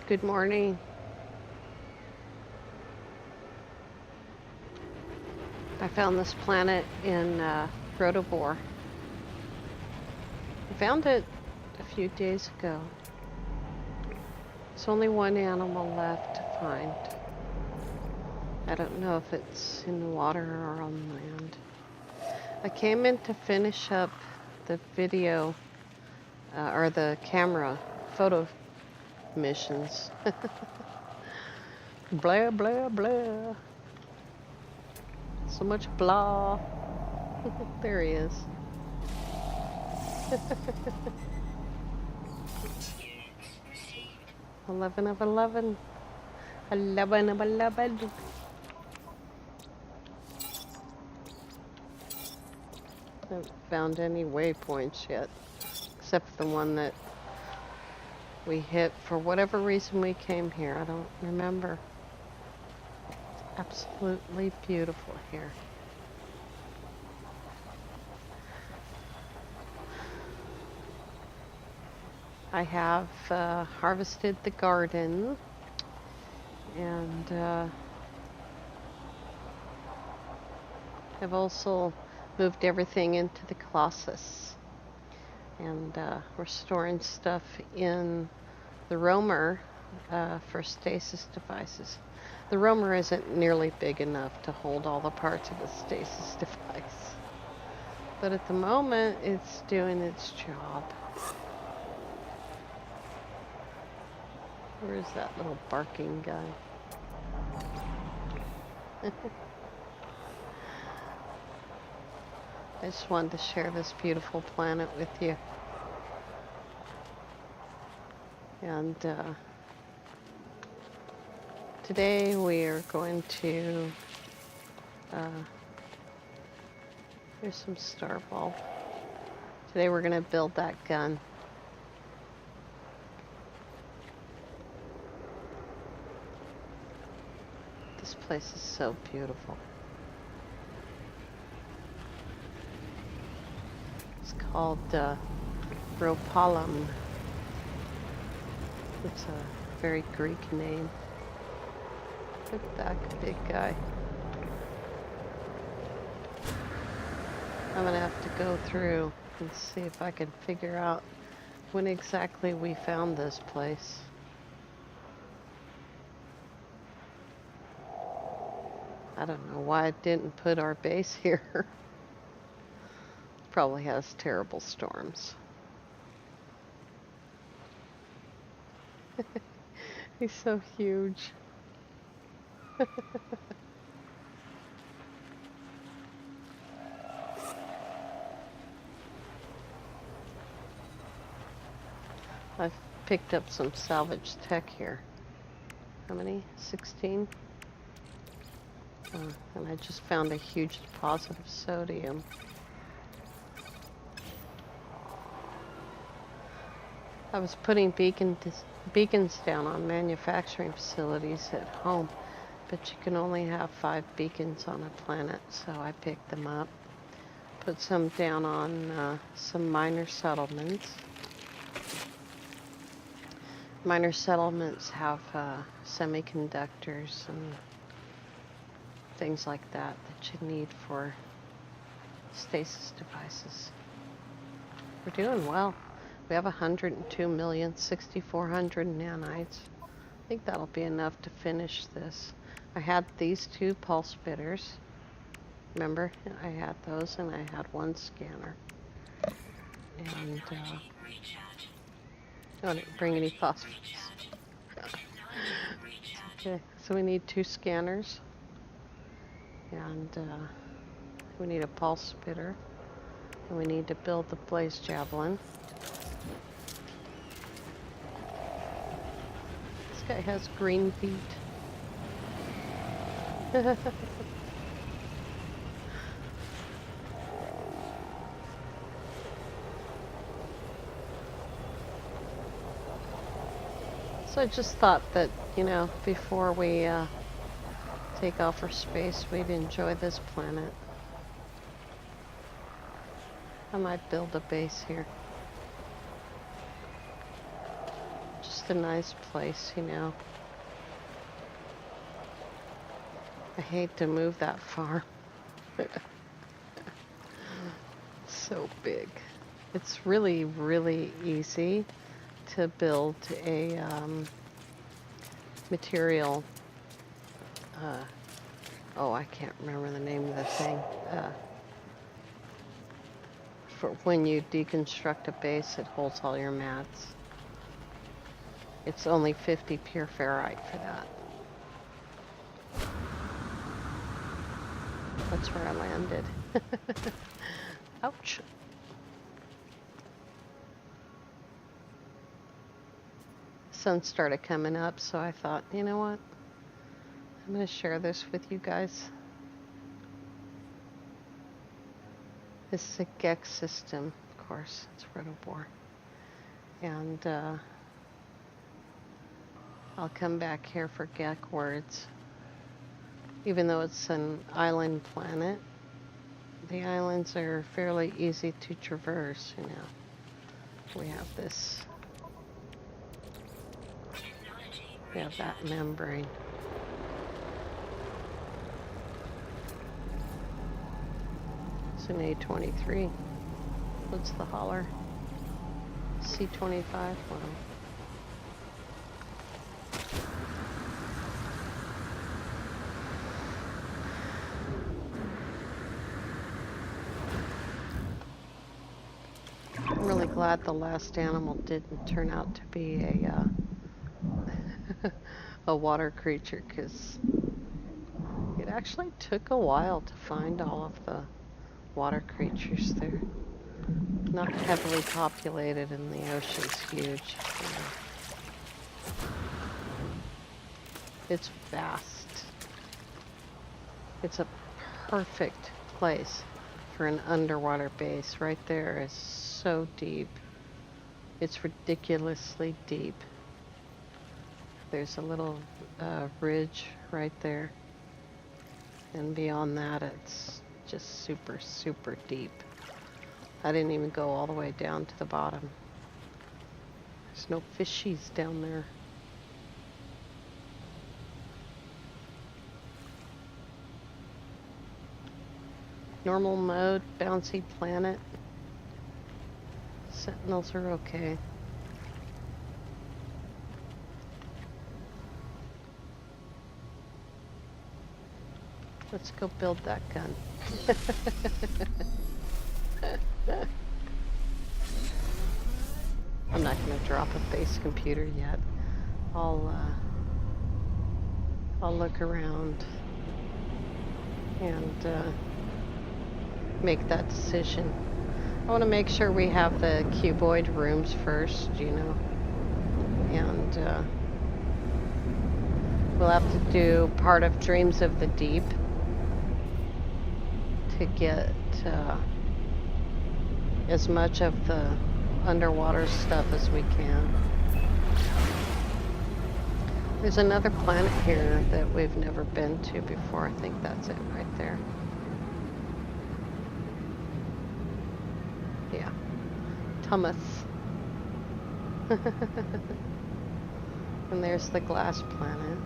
Good morning. I found this planet in Rotobor. I found it a few days ago. There's only one animal left to find. I don't know if it's in the water or on land. I came in to finish up the video or the camera photo missions. Blah, blah, blah. So much blah. There he is. 11 of 11. 11 of 11. I haven't found any waypoints yet, except the one that we hit for whatever reason we came here. I don't remember. It's absolutely beautiful here. I have harvested the garden, and I've also moved everything into the Colossus, and we're storing stuff in the roamer for stasis devices. The roamer isn't nearly big enough to hold all the parts of a stasis device, but at the moment it's doing its job. Where's that little barking guy? I just wanted to share this beautiful planet with you. And today we are going to, here's some star ball. Today we're going to build that gun. This place is so beautiful. It's called Ropalum. It's a very Greek name. Look at that big guy. I'm gonna have to go through and see if I can figure out when exactly we found this place. I don't know why it didn't put our base here. Probably has terrible storms. He's so huge. I've picked up some salvage tech here. How many? 16? And I just found a huge deposit of sodium. I was putting beacons down on manufacturing facilities at home, but you can only have 5 beacons on a planet, so I picked them up. Put some down on some minor settlements. Minor settlements have semiconductors and things like that you need for stasis devices. We're doing well. We have 102,6,400 nanites. I think that'll be enough to finish this. I had these 2 pulse fitters. Remember, I had those, and I had 1 scanner. And I didn't bring any phosphorus. Okay, so we need 2 scanners. And we need a pulse spitter, and we need to build the blaze javelin. This guy has green feet. So I just thought that, before we take off for space, we'd enjoy this planet. I might build a base here. Just just a nice place, you know. I hate to move that far. So big. It's really, really easy to build a material. Oh, I can't remember the name of the thing. For when you deconstruct a base, it holds all your mats. It's only 50 pure ferrite for that. That's where I landed. Ouch. Sun started coming up, so I thought, you know what? I'm going to share this with you guys. This is a Gex system, of course. It's rotobore. And I'll come back here for Gek words. Even though it's an island planet, the islands are fairly easy to traverse, you know. We have this. We have that membrane. It's an A23. What's the holler? C25? Wow. I'm really glad the last animal didn't turn out to be a water creature, because it actually took a while to find all of the water creatures. They're not heavily populated, and the ocean's huge. It's vast. It's a perfect place for an underwater base. Right there is so deep. It's ridiculously deep. There's a little ridge right there. And beyond that, it's just super, super deep. I didn't even go all the way down to the bottom. There's no fishies down there. Normal mode, bouncy planet. Sentinels are okay. Let's go build that gun. I'm not going to drop a base computer yet. I'll look around and make that decision. I want to make sure we have the cuboid rooms first, you know, and we'll have to do part of Dreams of the Deep to get as much of the underwater stuff as we can. There's another planet here that we've never been to before. I think that's it right there. Yeah. Thomas. And there's the glass planet.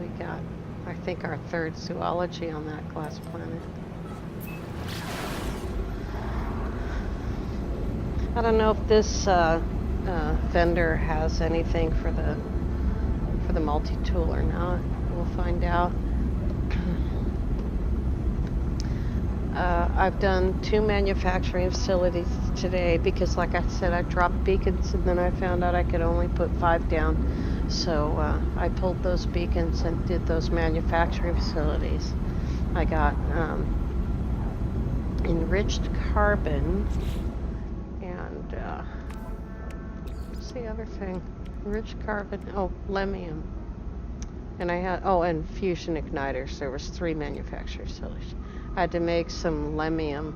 We got, I think, our third zoology on that glass planet. I don't know if this vendor has anything for the multi-tool or not. We'll find out. I've done 2 manufacturing facilities today because, like I said, I dropped beacons and then I found out I could only put 5 down. So I pulled those beacons and did those manufacturing facilities. I got enriched carbon and what's the other thing? Enriched carbon, lemium. And I had, and fusion igniters. There was 3 manufacturing facilities. I had to make some lemium,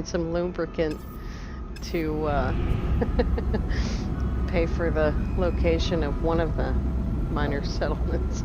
some lubricant to pay for the location of one of the minor settlements.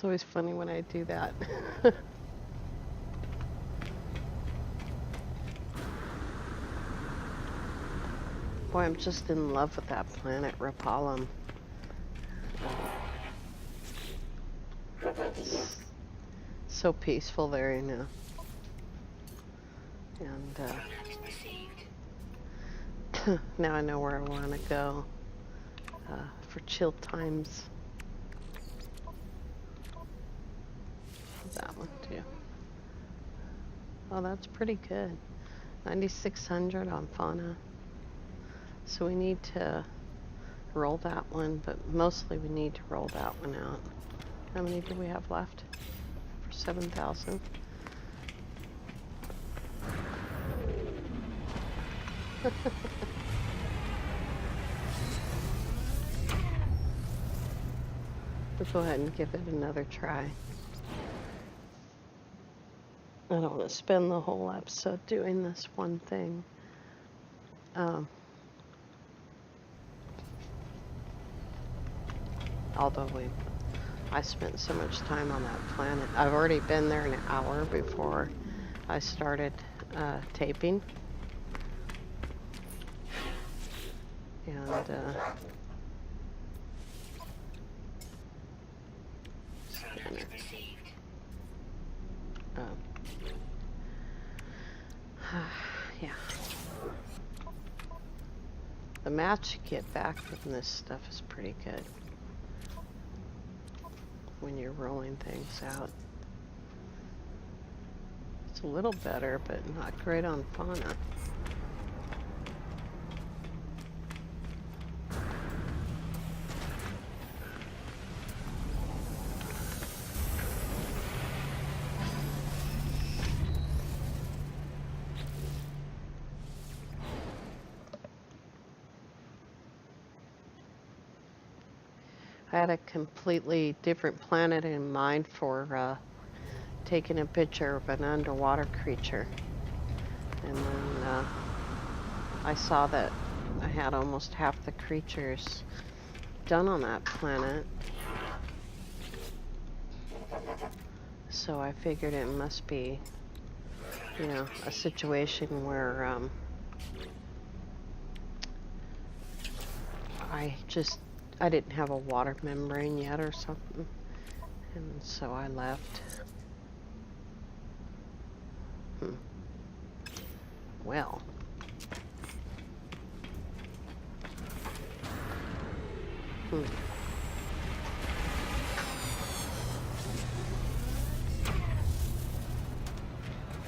It's always funny when I do that. Boy, I'm just in love with that planet, Rapalum. It's so peaceful there, you know. And now I know where I want to go for chill times. That one too. Oh, that's pretty good. 9,600 on fauna. So we need to roll that one, but mostly we need to roll that one out. How many do we have left? For 7,000. We'll go ahead and give it another try. I don't want to spend the whole episode doing this one thing. Although I spent so much time on that planet. I've already been there an hour before I started taping. And yeah. The match you get back from this stuff is pretty good when you're rolling things out. It's a little better, but not great on fauna. I had a completely different planet in mind for taking a picture of an underwater creature. And then I saw that I had almost half the creatures done on that planet. So I figured it must be, you know, a situation where I didn't have a water membrane yet or something, and so I left. Well.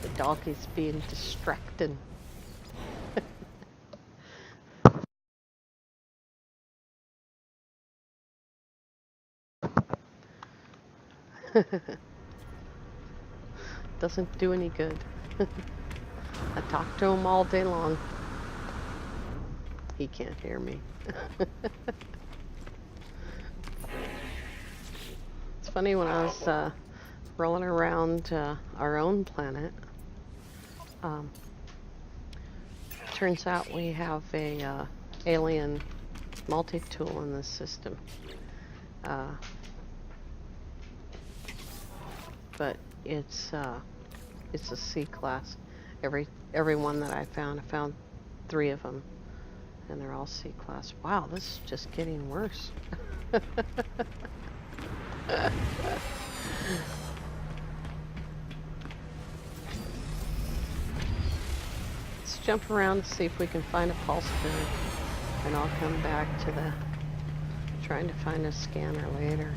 The dog is being distracted. Doesn't do any good. I talk to him all day long. He can't hear me. It's funny, when I was rolling around our own planet, turns out we have a alien multi-tool in this system. But it's a C class. Every one that I found 3 of them, and they're all C class. Wow, this is just getting worse. Let's jump around and see if we can find a pulse spinner, and I'll come back to trying to find a scanner later.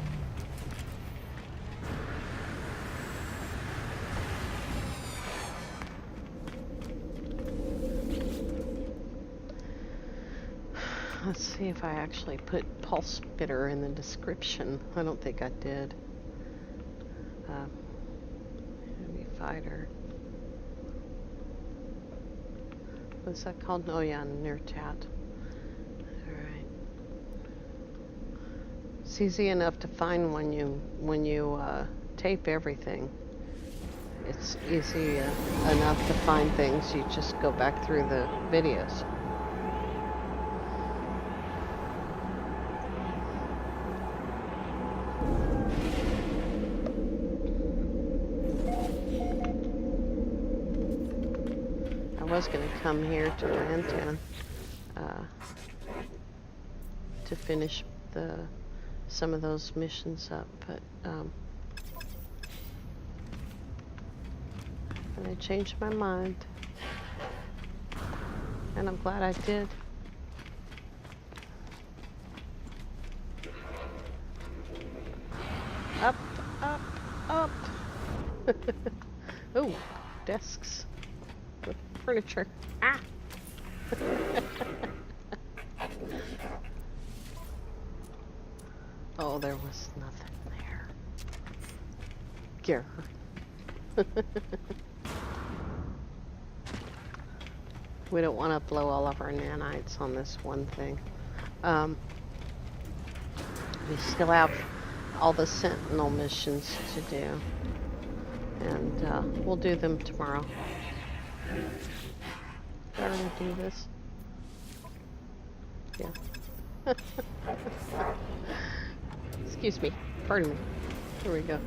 Let's see if I actually put pulse spitter in the description. I don't think I did. Heavy fighter. What's that called? Oh yeah, Nurtat. Alright. It's easy enough to find when you tape everything. It's easy enough to find things. You just go back through the videos. was going to come here to Lantan to finish some of those missions up, but and I changed my mind, and I'm glad I did. Up, up, up. Oh, desks with furniture. Ah. Oh, there was nothing there. Grr. We don't want to blow all of our nanites on this one thing. We still have all the Sentinel missions to do, and we'll do them tomorrow. Do I want to do this? Yeah. Excuse me. Pardon me. Here we go.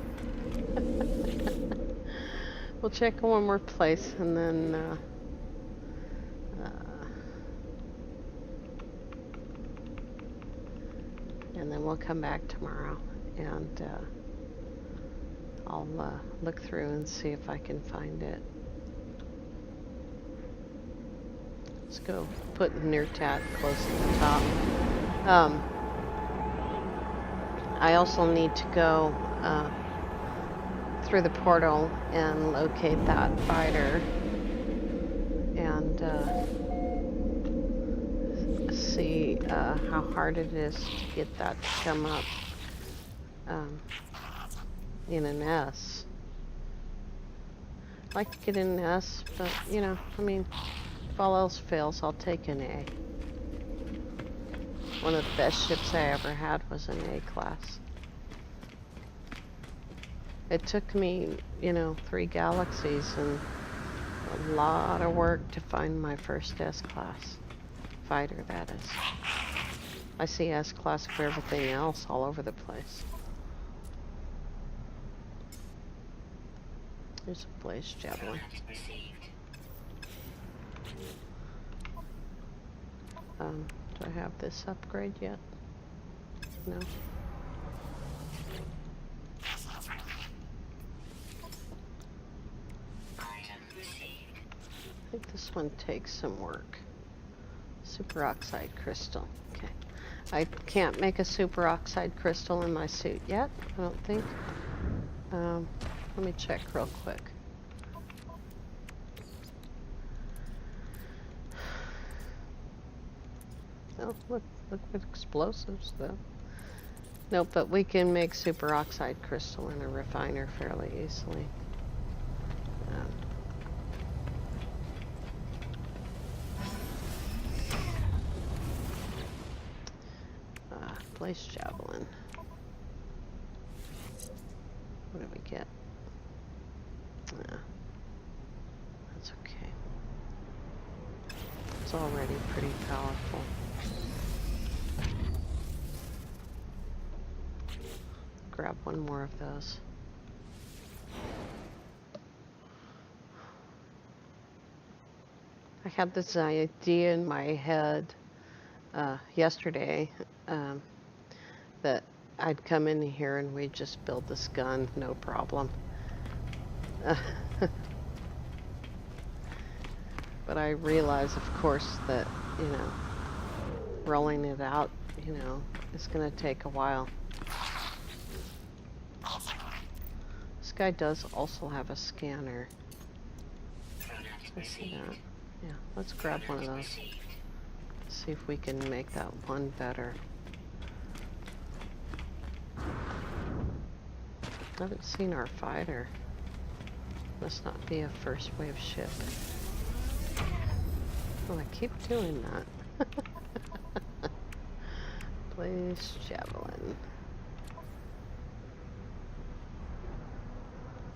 We'll check one more place, and then we'll come back tomorrow, and I'll look through and see if I can find it. Let's go put Nirtat close to the top. I also need to go through the portal and locate that fighter and see how hard it is to get that to come up in an S. I'd like to get in an S, but you know, I mean, if all else fails, I'll take an A. One of the best ships I ever had was an A class. It took me, you know, 3 galaxies and a lot of work to find my first S class fighter, that is. I see S class for everything else all over the place. There's a blaze javelin. Do I have this upgrade yet? No. I think this one takes some work. Superoxide crystal. Okay. I can't make a superoxide crystal in my suit yet, I don't think. Let me check real quick. Oh, look at explosives, though. Nope, but we can make superoxide crystal in a refiner fairly easily. Blaze javelin. What do we get? That's okay. It's already pretty powerful. Grab one more of those. I had this idea in my head yesterday that I'd come in here and we'd just build this gun, no problem. But I realize, of course, that, you know, rolling it out, you know, is going to take a while. This guy does also have a scanner. I see that. Yeah, let's grab one of those. See if we can make that one better. I haven't seen our fighter. Must not be a first wave ship. Oh, I keep doing that. Blaze javelin.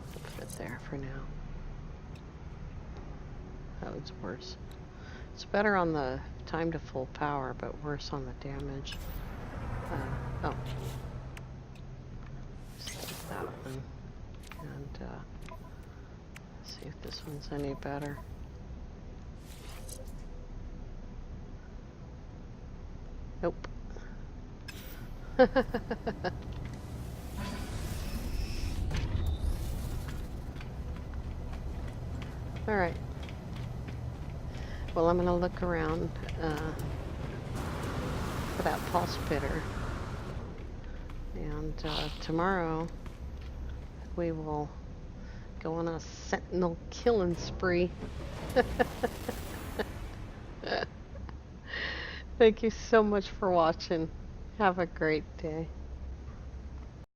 I'll put it there for now. That was worse. It's better on the time to full power, but worse on the damage. Oh. Save that one. And see if this one's any better. Nope. Alright. Well, I'm going to look around for that pulse pitter. And tomorrow we will go on a sentinel killing spree. Thank you so much for watching. Have a great day.